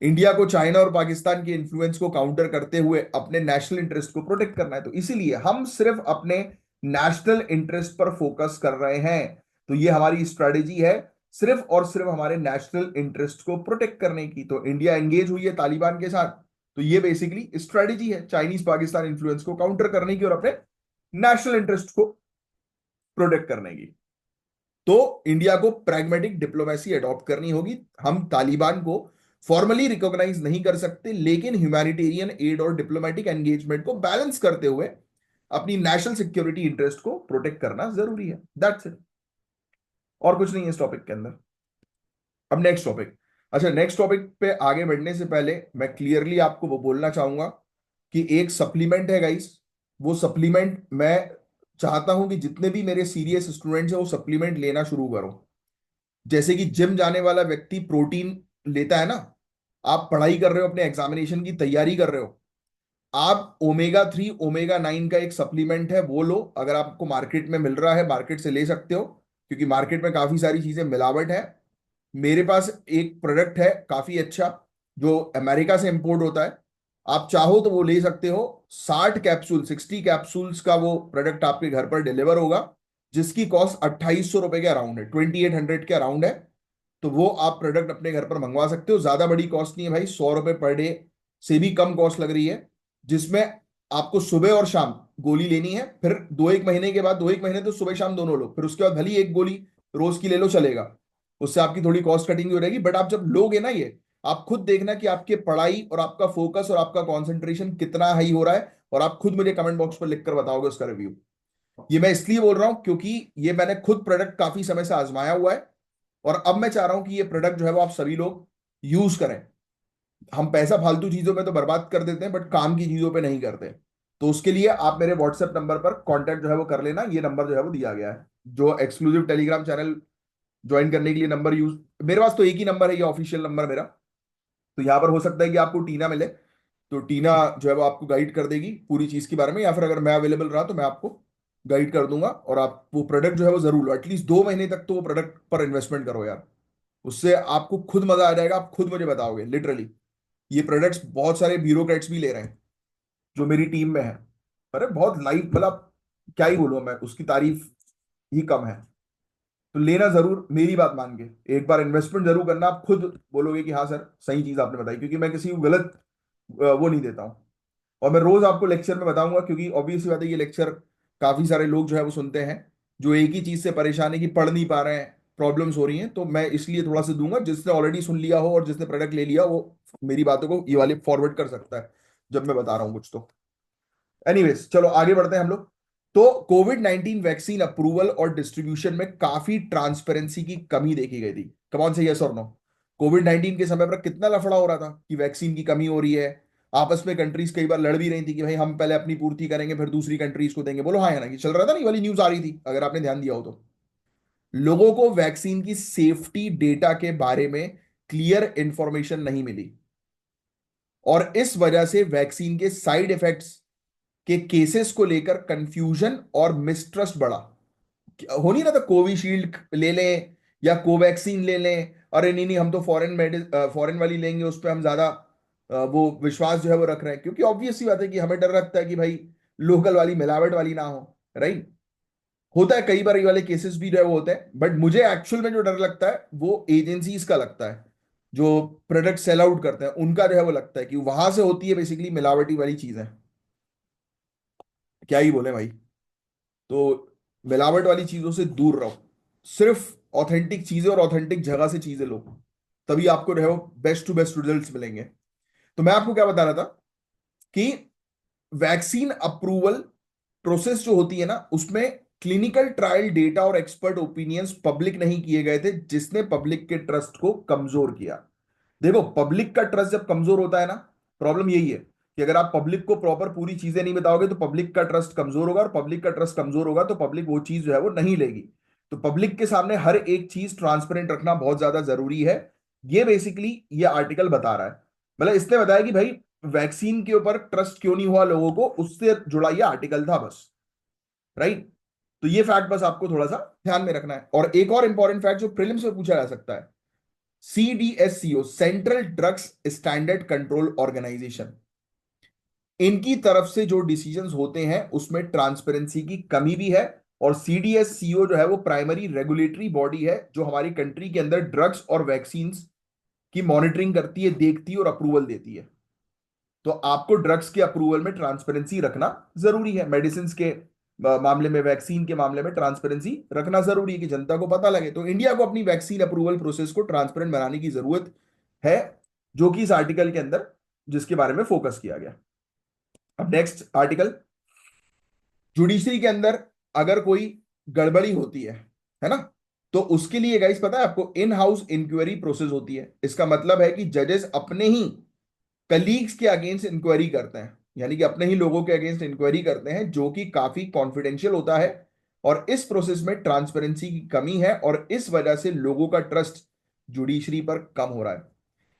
इंडिया को चाइना और पाकिस्तान के इन्फ्लुएंस को काउंटर करते हुए अपने नेशनल इंटरेस्ट को प्रोटेक्ट करना है। तो इसीलिए हम सिर्फ अपने नेशनल इंटरेस्ट पर फोकस कर रहे हैं। तो ये हमारी स्ट्रेटेजी है, सिर्फ और सिर्फ हमारे नेशनल इंटरेस्ट को प्रोटेक्ट करने की। तो इंडिया एंगेज हुई है तालिबान के साथ, तो ये बेसिकली स्ट्रेटेजी है चाइनीज पाकिस्तान इन्फ्लुएंस को काउंटर करने की और अपने नेशनल इंटरेस्ट को प्रोटेक्ट करने की। तो इंडिया को प्रैग्मेटिक डिप्लोमेसी अडॉप्ट करनी होगी। हम तालिबान को फॉर्मली रिकॉग्नाइज नहीं कर सकते, लेकिन ह्यूमैनिटेरियन एड और डिप्लोमेटिक एंगेजमेंट को बैलेंस करते हुए अपनी नेशनल सिक्योरिटी इंटरेस्ट को प्रोटेक्ट करना जरूरी है। दैट्स इट, और कुछ नहीं है इस टॉपिक के अंदर। अब नेक्स्ट टॉपिक। अच्छा, नेक्स्ट टॉपिक पे आगे बढ़ने से पहले मैं क्लियरली आपको वो बोलना चाहूंगा कि एक सप्लीमेंट है गाइस। वो सप्लीमेंट मैं चाहता हूं कि जितने भी मेरे सीरियस स्टूडेंट्स हैं वो सप्लीमेंट लेना शुरू करो। जैसे कि जिम जाने वाला व्यक्ति प्रोटीन लेता है ना, आप पढ़ाई कर रहे हो, अपने एग्जामिनेशन की तैयारी कर रहे हो, आप ओमेगा 3 ओमेगा 9 का एक सप्लीमेंट है वो लो। अगर आपको मार्केट में मिल रहा है, मार्केट से ले सकते हो, क्योंकि मार्केट में काफी सारी चीजें मिलावट है। मेरे पास एक प्रोडक्ट है काफी अच्छा, जो अमेरिका से इंपोर्ट होता है। आप चाहो तो वो ले सकते हो। 60 का वो प्रोडक्ट आपके घर पर डिलीवर होगा, जिसकी कॉस्ट 2800 रुपए के अराउंड है, 2800 के अराउंड है। तो वो आप प्रोडक्ट अपने घर पर मंगवा सकते हो। ज्यादा बड़ी कॉस्ट नहीं है भाई, 100 रुपए पर डे से भी कम कॉस्ट लग रही है। जिसमें आपको सुबह और शाम गोली लेनी है। फिर 2-1 महीने के बाद, 2-1 महीने तो सुबह शाम दोनों लो, फिर उसके बाद भली एक गोली रोज की ले लो, चलेगा। उससे आपकी थोड़ी कॉस्ट कटिंग हो रहेगी। बट आप जब लोगे ना ये, आप खुद देखना कि आपके पढ़ाई और आपका फोकस और आपका कंसंट्रेशन कितना हाई हो रहा है। और आप खुद मुझे कमेंट बॉक्स पर लिखकर बताओगे उसका रिव्यू। ये मैं इसलिए बोल रहा हूं क्योंकि ये मैंने खुद प्रोडक्ट काफी समय से आजमाया हुआ है। और अब मैं चाह रहा हूं कि ये प्रोडक्ट जो है वो आप सभी लोग यूज करें। हम पैसा फालतू चीजों में तो बर्बाद कर देते हैं, बट काम की चीजों पे नहीं करते। तो उसके लिए आप मेरे व्हाट्सएप नंबर पर कांटेक्ट जो है वो कर लेना। ये नंबर जो है वो दिया गया है, जो एक्सक्लूसिव टेलीग्राम चैनल ज्वाइन करने के लिए नंबर यूज। मेरे पास तो एक ही नंबर है, ये ऑफिशियल नंबर मेरा। तो यहाँ पर हो सकता है कि आपको टीना मिले, तो टीना जो है वो आपको गाइड कर देगी पूरी चीज के बारे में। या फिर अगर मैं अवेलेबल रहा तो मैं आपको गाइड कर दूंगा। और आप वो प्रोडक्ट जो है वो जरूर लो, एटलीस्ट 2 महीने तक तो वो प्रोडक्ट पर इन्वेस्टमेंट करो यार। उससे आपको खुद मजा आ जाएगा, आप खुद मुझे बताओगे लिटरली। ये प्रोडक्ट्स बहुत सारे ब्यूरोक्रेट्स भी ले रहे हैं जो मेरी टीम में है। अरे बहुत लाइव, मतलब क्या ही बोलूं मैं, उसकी तारीफ ही कम है। तो लेना जरूर, मेरी बात मान के एक बार इन्वेस्टमेंट जरूर करना। आप खुद बोलोगे कि हाँ सर सही चीज आपने बताई, क्योंकि मैं किसी को गलत वो नहीं देता हूँ। और मैं रोज आपको लेक्चर में बताऊंगा, क्योंकि ऑब्वियसली बात है ये लेक्चर काफी सारे लोग जो है वो सुनते हैं, जो एक ही चीज से परेशान है कि पढ़ नहीं पा रहे हैं, प्रॉब्लम्स हो रही हैं। तो मैं इसलिए थोड़ा सा दूंगा, जिसने ऑलरेडी सुन लिया हो और जिसने प्रोडक्ट ले लिया, वो मेरी बातों को ये वाले फॉरवर्ड कर सकता है जब मैं बता रहा हूँ कुछ तो। एनीवेज चलो आगे बढ़ते हैं हम लोग। तो कोविड 19 वैक्सीन अप्रूवल और डिस्ट्रीब्यूशन में काफी ट्रांसपेरेंसी की कमी देखी गई थी। कौन से, यस और नो? कोविड 19 के समय पर कितना लफड़ा हो रहा था कि वैक्सीन की कमी हो रही है। आपस में कंट्रीज कई बार लड़ भी रही थी कि भाई हम पहले अपनी पूर्ति करेंगे फिर दूसरी कंट्रीज को देंगे। बोलो हाँ या ना, कि चल रहा था ना, ये वाली न्यूज आ रही थी अगर आपने ध्यान दिया हो तो। लोगों को वैक्सीन की सेफ्टी डेटा के बारे में क्लियर इंफॉर्मेशन नहीं मिली, और इस वजह से वैक्सीन के साइड इफेक्ट्स के केसेस को लेकर कंफ्यूजन और मिसट्रस्ट बढ़ा। हो नहीं रहा था कोविशील्ड ले लें या कोवैक्सीन ले लें, अरे नहीं नहीं हम तो फॉरेन वाली लेंगे, उस पर हम ज्यादा वो विश्वास जो है वो रख रहे हैं, क्योंकि ऑब्वियस सी बात है कि हमें डर लगता है कि भाई लोकल वाली मिलावट वाली ना हो। राइट? होता है कई बार, ये वाले केसेस भी जो है वो होते हैं। बट मुझे एक्चुअल में जो डर लगता है वो एजेंसीज का लगता है, जो प्रोडक्ट सेल आउट करते हैं उनका जो है वो लगता है कि वहां से होती है बेसिकली मिलावटी वाली चीजें। क्या ही बोले भाई। तो मिलावट वाली चीजों से दूर रहो, सिर्फ ऑथेंटिक चीजें और ऑथेंटिक जगह से चीजें लो, तभी आपको रहो बेस्ट टू बेस्ट रिजल्ट्स मिलेंगे। तो मैं आपको क्या बता रहा था कि वैक्सीन अप्रूवल प्रोसेस जो होती है ना, उसमें क्लिनिकल ट्रायल डेटा और एक्सपर्ट ओपिनियंस पब्लिक नहीं किए गए थे, जिसने पब्लिक के ट्रस्ट को कमजोर किया। देखो पब्लिक का ट्रस्ट जब कमजोर होता है ना, प्रॉब्लम यही है कि अगर आप पब्लिक को प्रॉपर पूरी चीजें नहीं बताओगे तो पब्लिक का ट्रस्ट कमजोर होगा, और पब्लिक का ट्रस्ट कमजोर होगा तो पब्लिक वो चीज जो है वो नहीं लेगी। तो पब्लिक के सामने हर एक चीज ट्रांसपेरेंट रखना बहुत ज्यादा जरूरी है। ये बेसिकली ये आर्टिकल बता रहा है। मतलब इसने बताया कि भाई वैक्सीन के ऊपर ट्रस्ट क्यों नहीं हुआ लोगों को, उससे जुड़ा ये आर्टिकल था बस। राइट? तो ये फैक्ट बस आपको थोड़ा सा ध्यान में रखना है। और एक और इंपॉर्टेंट फैक्ट जो प्रीलिम्स में पूछा जा सकता है, CDSCO, central drugs standard control organisation, इनकी तरफ से जो डिसीजंस होते हैं उसमें ट्रांसपेरेंसी की कमी भी है। और सीडीएससीओ जो है वो प्राइमरी रेगुलेटरी बॉडी है जो हमारी कंट्री के अंदर ड्रग्स और वैक्सीन्स की मॉनिटरिंग करती है, देखती है और अप्रूवल देती है। तो आपको ड्रग्स के अप्रूवल में ट्रांसपेरेंसी रखना जरूरी है। मेडिसिन के मामले में, वैक्सीन के मामले में ट्रांसपेरेंसी रखना जरूरी है कि जनता को पता लगे। तो इंडिया को अपनी वैक्सीन अप्रूवल प्रोसेस को ट्रांसपेरेंट बनाने की जरूरत है, जो कि इस आर्टिकल के अंदर जिसके बारे में फोकस किया गया। अब नेक्स्ट आर्टिकल, जुडिशरी के अंदर अगर कोई गड़बड़ी होती है ना, तो उसके लिए गाइस पता है आपको, इन हाउस इंक्वायरी प्रोसेस होती है। इसका मतलब है कि जजेस अपने ही कलीग्स के अगेंस्ट इंक्वायरी करते हैं, यानी कि अपने ही लोगों के अगेंस्ट इंक्वायरी करते हैं, जो कि काफी कॉन्फिडेंशियल होता है। और इस प्रोसेस में ट्रांसपेरेंसी की कमी है, और इस वजह से लोगों का ट्रस्ट जुडिशरी पर कम हो रहा है।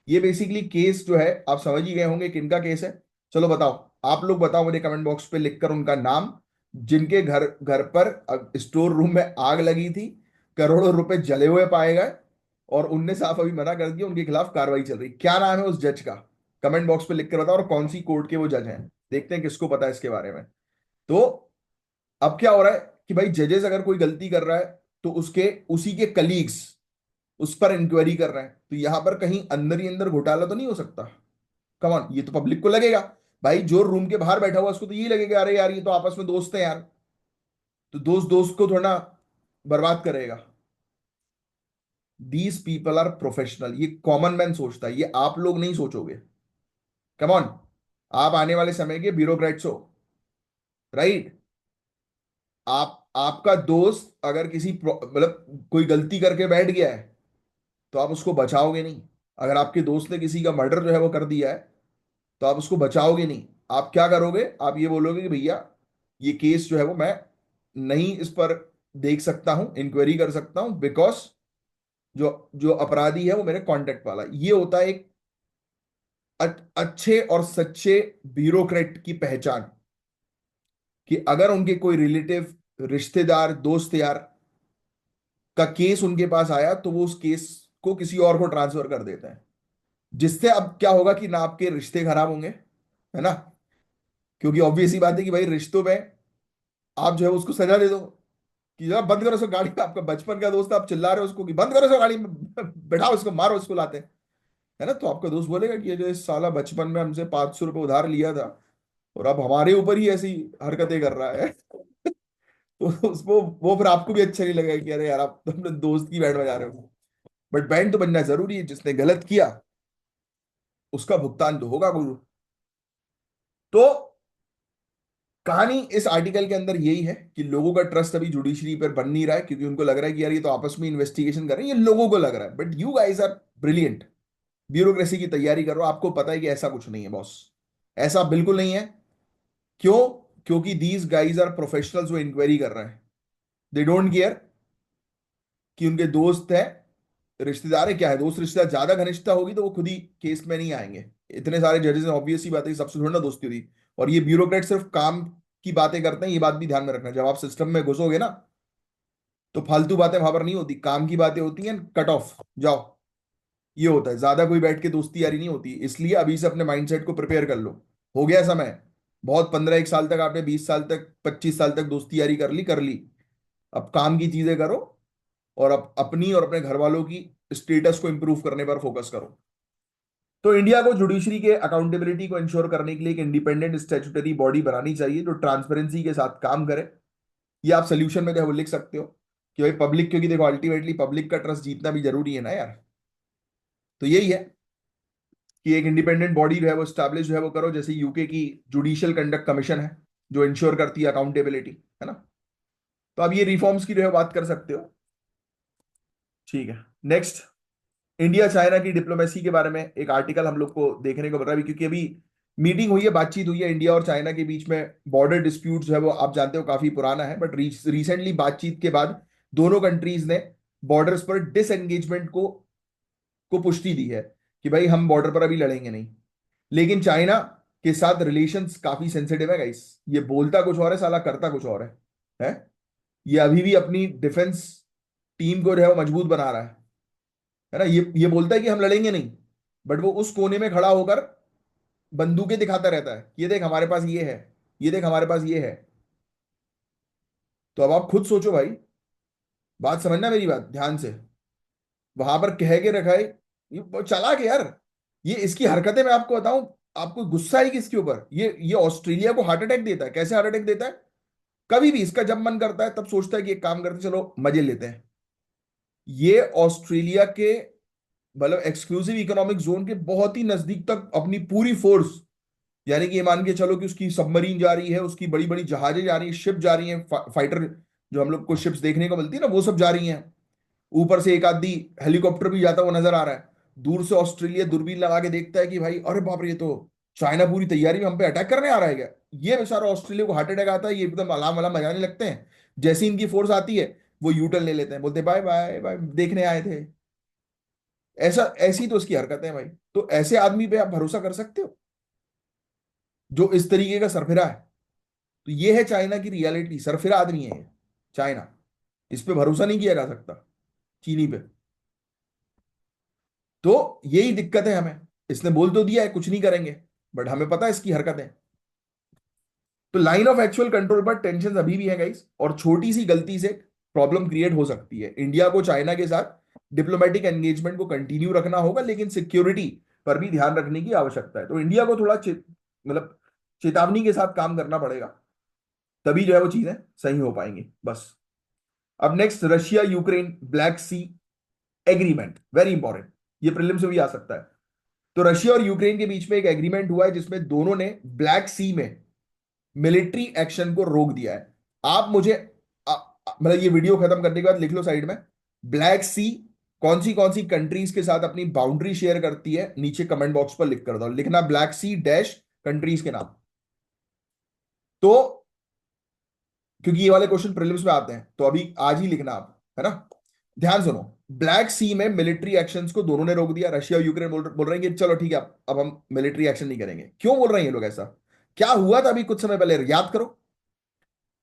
ये बेसिकली केस जो है आप समझ ही गए होंगे किनका केस है। चलो बताओ, आप लोग बताओ मुझे कमेंट बॉक्स पे लिखकर उनका नाम, जिनके घर घर पर स्टोर रूम में आग लगी थी, करोड़ों रुपए जले हुए पाए गए, और उनने साफ अभी मना कर दिया, उनके खिलाफ कार्रवाई चल रही। क्या नाम है उस जज का? कमेंट बॉक्स पे लिख कर बताओ, और कौन सी कोर्ट के वो जज हैं, देखते हैं किसको पता है इसके बारे में। तो अब क्या हो रहा है कि भाई जजेस अगर कोई गलती कर रहा है तो उसके उसी के कलीग्स उस पर इंक्वायरी कर रहे हैं, तो यहां पर कहीं अंदर ही अंदर घोटाला तो नहीं हो सकता? कमान, ये तो पब्लिक को लगेगा। भाई जो रूम के बाहर बैठा हुआ उसको तो यही लगेगा, अरे यार ये तो आपस में दोस्त हैं यार, तो दोस्त दोस्त को थोड़ा बर्बाद करेगा। दीज पीपल आर प्रोफेशनल, ये कॉमन मैन सोचता है, ये आप लोग नहीं सोचोगे। कम ऑन, आप आने वाले समय के ब्यूरोक्रेट्स हो, राइट? आप आपका दोस्त अगर किसी मतलब कोई गलती करके बैठ गया है तो आप उसको बचाओगे नहीं। अगर आपके दोस्त ने किसी का मर्डर जो है वो कर दिया है तो आप उसको बचाओगे नहीं। आप क्या करोगे? आप ये बोलोगे कि भैया ये केस जो है वो मैं नहीं इस पर देख सकता हूं, इंक्वायरी कर सकता हूं, बिकॉज जो जो अपराधी है वो मेरे कांटेक्ट वाला है। ये होता है एक अच्छे और सच्चे ब्यूरोक्रेट की पहचान, कि अगर उनके कोई रिलेटिव, रिश्तेदार, दोस्त यार का केस उनके पास आया तो वो उस केस को किसी और को ट्रांसफर कर देते हैं। जिससे अब क्या होगा कि ना आपके रिश्ते खराब होंगे, है ना? क्योंकि ऑब्वियस ही बात है कि भाई रिश्तों में आप जो है उसको सजा दे दो कि जरा बंद करो उसको गाड़ी में, आपका बचपन का दोस्त, आप चिल्ला रहे हो उसको कि बंद करो उसको गाड़ी में, बैठाओ उसको, मारो उसको लाते, है ना? तो आपका दोस्त बोलेगा कि ये जो इस साला बचपन में हमसे 500 रुपये उधार लिया था और अब हमारे ऊपर ही ऐसी हरकतें कर रहा है। तो उसको वो फिर आपको भी अच्छा नहीं लगेगा कि अरे यार आप तो अपने दोस्त की बैंड बजा रहे हो। बट बैंड तो बजना जरूरी है, जिसने गलत किया उसका भुगतान तो होगा गुरु। तो कहानी इस आर्टिकल के अंदर यही है कि लोगों का ट्रस्ट अभी जुडिशरी पर बन नहीं रहा है, क्योंकि उनको लग रहा है कि यार ये तो आपस में इन्वेस्टिगेशन कर रहे हैं, ये लोगों को लग रहा है, but you guys are brilliant. Bureaucracy की तैयारी करो, आपको पता है कि ऐसा कुछ नहीं है बॉस, ऐसा बिल्कुल नहीं है। क्यों? क्योंकि दीज गाइज आर प्रोफेशनल्स, वो इंक्वायरी कर रहे हैं। दे डोंट केयर कि उनके दोस्त है, रिश्तेदार है, क्या है, दोस्त रिश्तेदार ज्यादा घनिष्ठता होगी तो वो खुद ही केस में नहीं आएंगे। इतने सारे जजेस हैं, ऑब्वियस ही बात है कि सबसे थोड़ी ना दोस्ती होती। और ये ब्यूरोक्रेट सिर्फ काम की बातें करते हैं, ये बात भी ध्यान में रखना। जब आप सिस्टम में घुसोगे ना तो फालतू बातें वहां पर नहीं होती, काम की बातें होती हैं, कट ऑफ जाओ। ये होता है, ज्यादा कोई बैठ के दोस्ती यारी नहीं होती। इसलिए अभी से अपने माइंडसेट को प्रिपेयर कर लो। हो गया समय बहुत, 15 1 साल तक आपने, 20 साल तक, 25 साल तक दोस्ती यारी कर ली, कर ली। अब काम की चीजें करो, और अपनी और अपने घर वालों की स्टेटस को इंप्रूव करने पर फोकस करो। तो इंडिया को जुडिशरी के अकाउंटेबिलिटी को इंश्योर करने के लिए एक इंडिपेंडेंट स्टैट्यूटरी बॉडी बनानी चाहिए जो ट्रांसपेरेंसी के साथ काम करे। ये आप सोल्यूशन में देखो लिख सकते हो कि भाई पब्लिक, क्योंकि देखो अल्टीमेटली पब्लिक का ट्रस्ट जीतना भी जरूरी है ना यार। तो यही है कि एक इंडिपेंडेंट बॉडी जो है वो स्टैब्लिश जो है वो करो, जैसे यूके की जुडिशियल कंडक्ट कमीशन है जो इंश्योर करती है अकाउंटेबिलिटी, है ना? तो अब ये रिफॉर्म्स की जो है बात कर सकते हो। ठीक है, नेक्स्ट, इंडिया चाइना की डिप्लोमेसी के बारे में एक आर्टिकल हम लोग को देखने को मिल रहा है, क्योंकि अभी मीटिंग हुई है, बातचीत हुई है इंडिया और चाइना के बीच में। बॉर्डर डिस्प्यूट जो है वो आप जानते हो काफी पुराना है, बट रिसेंटली बातचीत के बाद दोनों कंट्रीज ने बॉर्डर्स पर डिसएंगेजमेंट को पुष्टि दी है कि भाई हम बॉर्डर पर अभी लड़ेंगे नहीं। लेकिन चाइना के साथ रिलेशंस काफी सेंसिटिव है गाइस। ये बोलता कुछ और है, साला करता कुछ और है? ये अभी भी अपनी डिफेंस टीम को जो है वो मजबूत बना रहा है ना? ये बोलता है कि हम लड़ेंगे नहीं, बट वो उस कोने में खड़ा होकर बंदूकें दिखाता रहता है, ये देख हमारे पास ये है, ये देख हमारे पास ये है। तो अब आप खुद सोचो भाई, बात समझना मेरी बात ध्यान से। वहां पर कह के रखा है, ये बहुत चालाक है यार। ये इसकी हरकतें मैं आपको बताऊं, आपको गुस्सा है किसके ऊपर? ये ऑस्ट्रेलिया को हार्ट अटैक देता है। कैसे हार्ट अटैक देता है? कभी भी इसका जब मन करता है तब सोचता है कि एक काम करते चलो मजे लेते हैं। ये ऑस्ट्रेलिया के मतलब एक्सक्लूसिव इकोनॉमिक जोन के बहुत ही नजदीक तक अपनी पूरी फोर्स, यानी कि ये मान के चलो कि उसकी सबमरीन जा रही है, उसकी बड़ी बड़ी जहाजें जा रही हैं, शिप जा रही हैं, फाइटर जो हम लोग को शिप्स देखने को मिलती है ना वो सब जा रही हैं। ऊपर से एक आधी हेलीकॉप्टर भी जाता हुआ नजर आ रहा है। दूर से ऑस्ट्रेलिया दूरबीन लगा के देखता है कि भाई अरे बाप रे, ये तो चाइना पूरी तैयारी में हम पे अटैक करने आ रहा है क्या? ये बेचारा ऑस्ट्रेलिया को हार्ट अटैक आता है, ये एकदम अलार्म वाला बजाने लगते हैं। जैसे ही इनकी फोर्स आती है वो यू टर्न ले लेते हैं, बोलते बाय बाय बाय, देखने आए थे। ऐसा, ऐसी तो उसकी हरकतें हैं भाई। तो ऐसे आदमी पे आप भरोसा कर सकते हो जो इस तरीके का सरफिरा है? तो ये है चाइना की रियलिटी, सरफिरा आदमी है ये चाइना। इस पे भरोसा नहीं किया जा सकता, चीनी पे। तो यही दिक्कत है हमें। इसने बोल तो दिया है कुछ नहीं करेंगे, बट हमें पता है इसकी हरकतें। तो लाइन ऑफ एक्चुअल कंट्रोल पर टेंशन अभी भी है गाइस, और छोटी सी गलती से प्रॉब्लम क्रिएट हो सकती है। इंडिया को चाइना के साथ डिप्लोमेटिक एंगेजमेंट को कंटिन्यू रखना होगा, लेकिन सिक्योरिटी पर भी ध्यान रखने की आवश्यकता है। तो इंडिया को थोड़ा मतलब चेतावनी के साथ काम करना पड़ेगा, तभी जो है वो चीजें सही हो पाएंगी बस। अब नेक्स्ट, रशिया यूक्रेन ब्लैक सी एग्रीमेंट, वेरी इंपॉर्टेंट। ये प्रीलिम्स में भी आ सकता है। तो रशिया और यूक्रेन के बीच में एक एग्रीमेंट हुआ है जिसमें दोनों ने ब्लैक सी में मिलिट्री एक्शन को रोक दिया है। आप मुझे मतलब ये वीडियो खत्म करने के बाद लिख लो साइड में, ब्लैक सी कौन सी कंट्रीज के साथ अपनी बाउंड्री शेयर करती है, नीचे कमेंट बॉक्स पर लिख कर दो, लिखना ब्लैक सी डैश कंट्रीज के नाम। तो क्योंकि ये वाले क्वेश्चन प्रीलिम्स में आते हैं, तो अभी आज ही लिखना आप, है ना। ध्यान सुनो, ब्लैक सी में मिलिट्री एक्शंस को दोनों ने रोक दिया। रशिया और यूक्रेन बोल रहे हैं कि चलो ठीक है, अब हम मिलिट्री एक्शन नहीं करेंगे। क्यों बोल रहे हैं ये लोग ऐसा? क्या हुआ था अभी कुछ समय पहले, याद करो।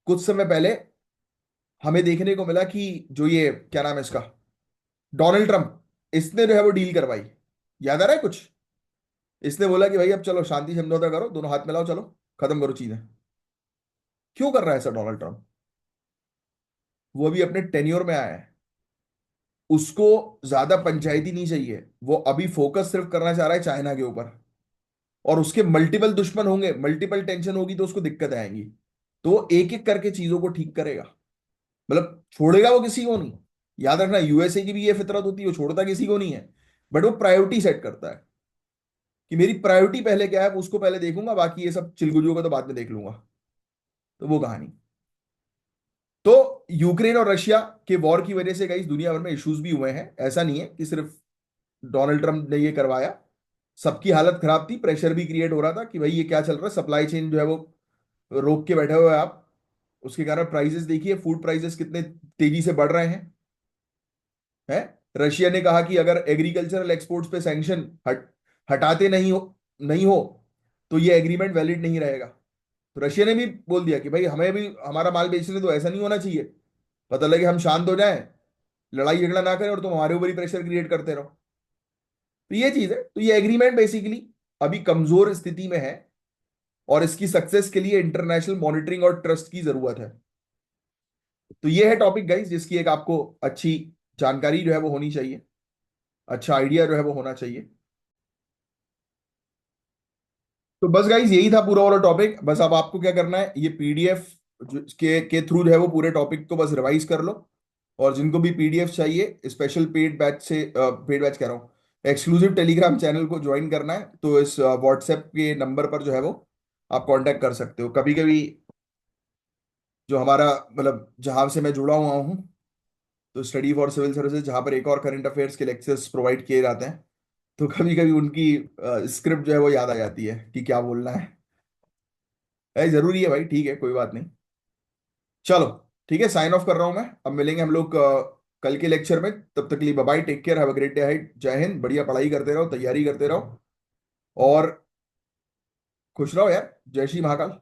कुछ समय पहले हमें देखने को मिला कि जो ये क्या नाम है इसका, डोनाल्ड ट्रंप, इसने जो है वो डील करवाई। याद आ रहा है कुछ? इसने बोला कि भाई अब चलो शांति समझौता करो, दोनों हाथ मिलाओ, चलो खत्म करो चीजें। क्यों कर रहा है ऐसा डोनाल्ड ट्रंप? वो अभी अपने टेन्योर में आया है, उसको ज्यादा पंचायती नहीं चाहिए। वो अभी फोकस सिर्फ करना चाह रहा है चाइना के ऊपर। और उसके मल्टीपल दुश्मन होंगे, मल्टीपल टेंशन होगी, तो उसको दिक्कत आएंगी। तो वो एक एक करके चीजों को ठीक करेगा, मतलब छोड़ेगा वो किसी को नहीं। याद रखना, यूएसए की भी ये फितरत होती है, वो छोड़ता किसी को नहीं है। बट वो प्रायोरिटी सेट करता है कि मेरी प्रायोरिटी पहले क्या है, उसको पहले देखूंगा, बाकी ये सब चिलगुजों का तो बाद में देख लूंगा। तो वो कहानी। तो यूक्रेन और रशिया के वॉर की वजह से कई दुनिया भर में इश्यूज भी हुए हैं। ऐसा नहीं है कि सिर्फ डोनाल्ड ट्रंप ने ये करवाया। सबकी हालत खराब थी, प्रेशर भी क्रिएट हो रहा था कि भाई ये क्या चल रहा है, सप्लाई चेन जो है वो रोक के बैठे हुए हैं आप। उसके कारण प्राइसेस देखिए, फूड प्राइसेस कितने तेजी से बढ़ रहे हैं। है, रशिया ने कहा कि अगर एग्रीकल्चरल एक्सपोर्ट्स पे सैंक्शन हटाते नहीं हो तो ये एग्रीमेंट वैलिड नहीं रहेगा। तो रशिया ने भी बोल दिया कि भाई हमें भी हमारा माल बेचने दो, ऐसा नहीं होना चाहिए। पता लगे हम शांत हो जाएं, लड़ाई झगड़ा ना करें और तुम हमारे ऊपर ही प्रेशर क्रिएट करते रहो। तो ये चीज है। तो ये एग्रीमेंट बेसिकली अभी कमजोर स्थिति में है, और इसकी सक्सेस के लिए इंटरनेशनल मॉनिटरिंग और ट्रस्ट की जरूरत है। तो ये है टॉपिक गाइस, जिसकी एक आपको अच्छी जानकारी जो है वो होनी चाहिए, अच्छा आइडिया जो है वो होना चाहिए। तो बस गाइज यही था पूरा वाला टॉपिक। बस अब आपको क्या करना है, ये पीडीएफ के थ्रू जो है वो पूरे टॉपिक को बस रिवाइज कर लो। और जिनको भी पीडीएफ चाहिए, स्पेशल पेड बैच से, पेड बैच कह रहा हूँ, एक्सक्लूसिव टेलीग्राम चैनल को ज्वाइन करना है, तो इस व्हाट्सएप के नंबर पर जो है वो आप कांटेक्ट कर सकते हो। कभी कभी जो हमारा मतलब जहां से मैं जुड़ा हुआ हूँ, तो स्टडी फॉर सिविल सर्विसेज, जहां पर एक और करंट अफेयर्स के लेक्चर्स प्रोवाइड किए जाते हैं, तो कभी कभी उनकी स्क्रिप्ट जो है वो याद आ जाती है कि क्या बोलना है जरूरी है भाई, ठीक है कोई बात नहीं। चलो ठीक है, साइन ऑफ कर रहा हूं मैं। अब मिलेंगे हम लोग कल के लेक्चर में। तब तक के लिए bye bye, take care, have a great day, जय हिंद। बढ़िया पढ़ाई करते रहो, तैयारी करते रहो, और खुश रहो यार। जय श्री महाकाल।